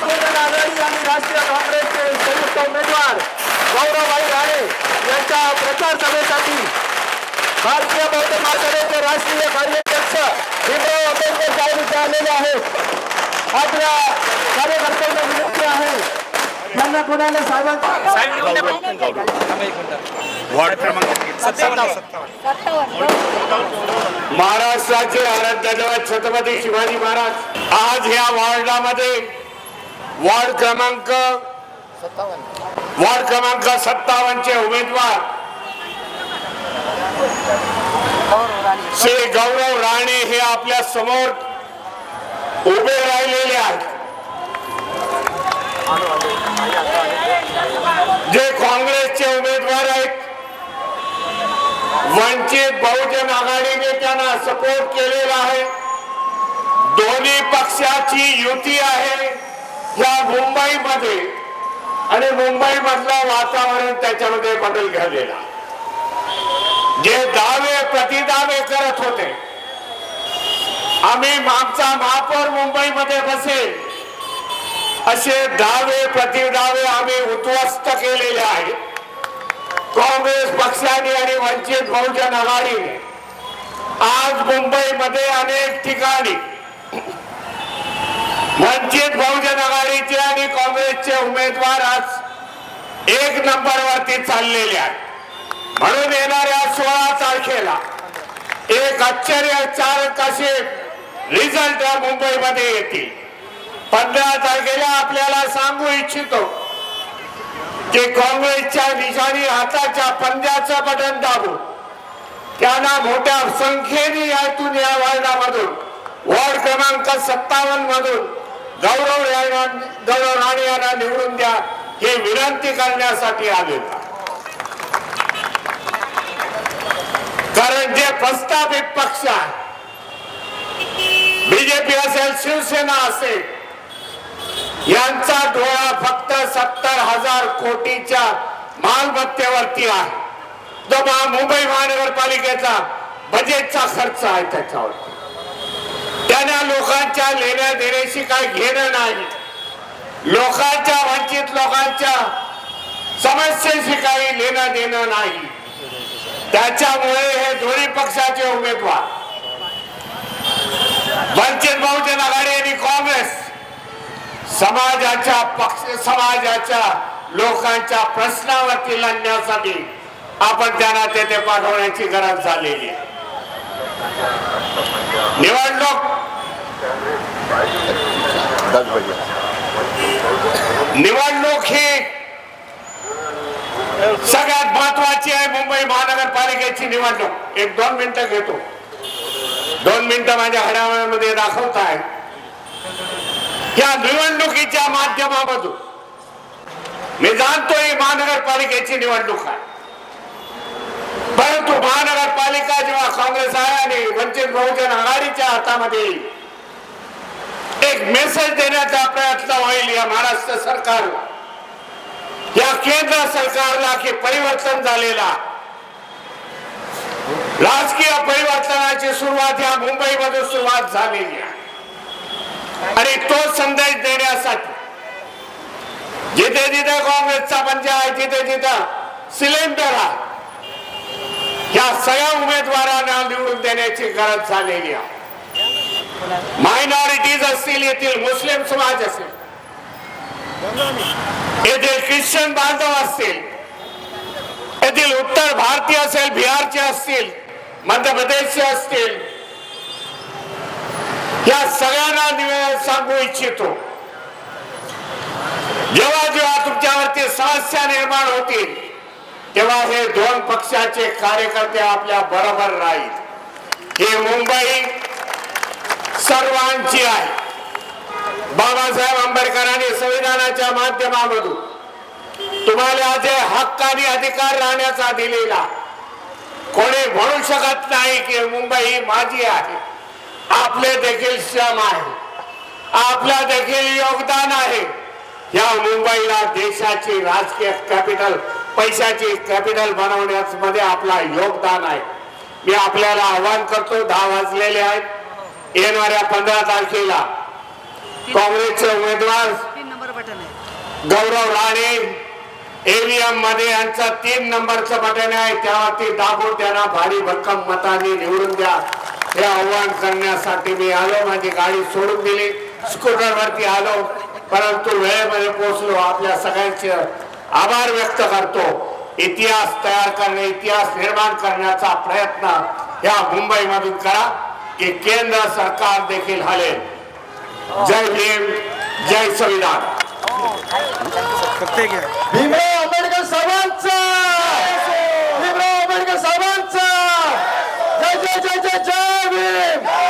बहुजन आघाडी आणि राष्ट्रीय काँग्रेसचे संयुक्त उमेदवार गौरवभाई राणे यांच्या प्रचार सभेसाठी भारतीय बौद्ध महासभेचे राष्ट्रीय कार्याध्यक्ष भीमराव आंबेडकर साहेब इथे आलेले आहेत. आपल्या कार्यकर्त्यांना विनंती आहे त्यांना कोणाला वार्ड क्रमांक 57 महाराष्ट्राचे आराध्य दैवत छत्रपती शिवाजी महाराज आज या वार्डामध्ये वार्ड क्रमांक 57 चे उमेदवार श्री गौरव राणे हे आपल्या समोर उभे राहिलेले आहेत. जे काँग्रेसचे उमेदवार आहेत, वंचित बहुजन आघाडीने त्यांना सपोर्ट केलेला आहे. दोन्ही पक्षाची युती आहे या मुंबईमध्ये आणि मुंबई मधलं वातावरण त्याच्यामध्ये बदल झालेला. जे दावे प्रतिदावे करत होते, आम्ही आमचा महापौर मुंबईमध्ये बसेल असे दावे प्रतिदावे आम्ही उद्ध्वस्त केलेले आहेत. काँग्रेस पक्षाने आणि वंचित बहुजन आघाडीने आज मुंबईमध्ये अनेक ठिकाणी वंचित बहुजन आघाडीचे आणि काँग्रेसचे उमेदवार आज एक नंबरवरती चाललेले आहेत. म्हणून येणाऱ्या 16 तारखेला एक आश्चर्यकारक असे रिझल्ट मुंबईमध्ये येतील. 15 तारखेला आपल्याला सांगू इच्छितो की काँग्रेसच्या निशाणी हाताच्या पंजाचं बटन दाबून त्यांना मोठ्या संख्येने यातून या वार्डामधून वार्ड क्रमांक 57 मधून गौरव राणे यांना निवडून द्या हे विनंती करण्यासाठी आलेला. कारण जे प्रस्थापित पक्ष आहे, बीजेपी असेल शिवसेना असेल, यांचा डोळा फक्त 70,000 कोटीच्या मालमत्तेवरती आहे. जो मुंबई महानगरपालिकेचा बजेटचा खर्च आहे त्याच्यावरती. त्यांना लोकांच्या लेण्या देण्याशी काही घेणं नाही. लोकांच्या वंचित लोकांच्या समस्येशी काही लेणं देणं नाही. त्याच्यामुळे हे दोन्ही पक्षाचे उमेदवार वंचित बहुजन आघाडी आणि काँग्रेस समाजाच्या लोकांच्या प्रश्नावरती लढण्यासाठी आपण त्यांना तेथे पाठवण्याची गरज झालेली आहे. निवडणूक ही सगळ्यात महत्वाची आहे. मुंबई महानगरपालिकेची निवडणूक. 1-2 मिनिटं घेतो. 2 मिनिटं माझ्या घड्याळामध्ये दाखवत आहे. या निवडणुकीच्या माध्यमामधून मी जाणतो ही महानगरपालिकेची निवडणूक आहे, परंतु महानगरपालिका जेव्हा काँग्रेस आहे आणि वंचित बहुजन आघाडीच्या हातामध्ये एक मेसेज देण्याचा प्रयत्न होईल या महाराष्ट्र सरकारला, या केंद्र सरकारला की परिवर्तन झालेला, राजकीय परिवर्तनाची सुरुवात या मुंबईमधून सुरुवात झालेली आहे. आणि तो संदेश देण्यासाठी जिथे जिथे काँग्रेसचा पंजा आहे, जिथे जिथे सिलेंडर आहे, या सगळ्या उमेदवारांना निवडून देण्याची गरज झालेली आहे. मायनॉरिटीज असतील, येथील मुस्लिम समाज असेल, येथील ख्रिश्चन बांधव असतील, येथील उत्तर भारतीय असेल, बिहारचे असतील, मध्य प्रदेशचे असतील, या सगळ्यांना सांगू इच्छितो, जेव्हा जेव्हा तुमच्यावरती समस्या निर्माण होतील तेव्हा हे दोन पक्षाचे कार्यकर्ते आपल्या बरोबर राहील. ही मुंबई सर्वांची आहे. बाबासाहेब आंबेडकरांनी संविधानाच्या माध्यमामधून तुम्हाला जे हक्क आणि अधिकार राहण्याचा दिलेला, कोणी म्हणू शकत नाही की मुंबई ही माझी आहे. आपले देखील श्रम आहे, आपला देखील योगदान आहे. या मुंबईला देशाची राजकीय कॅपिटल, पैशाची कॅपिटल बनवण्यामध्ये आपला योगदान आहे. मी आपल्याला आवाहन करतो, 10 वाजलेले आहेत. येणाऱ्या 15 तारखेला काँग्रेसचे उमेदवार गौरव राणे ईव्हीएम मध्ये यांचा 3 नंबरचं बटन आहे, त्यावरती दाबून त्यांना भारी भक्कम मतांनी निवडून द्या हे आव्हान करण्यासाठी मी आलो. माझी गाडी सोडून दिली, स्कूटर वरती आलो, परंतु वेळेमध्ये पोहोचलो. आपल्या सगळ्यांचे आभार व्यक्त करतो. इतिहास तयार करणे, इतिहास निर्माण करण्याचा प्रयत्न या मुंबईमधून करा की केंद्र सरकार देखील हलेल. जय भीम, जय संविधान. भीमराव आंबेडकर साहेबांचा, भीमराव आंबेडकर साहेबांचा. जय जय जय जय जय भीम.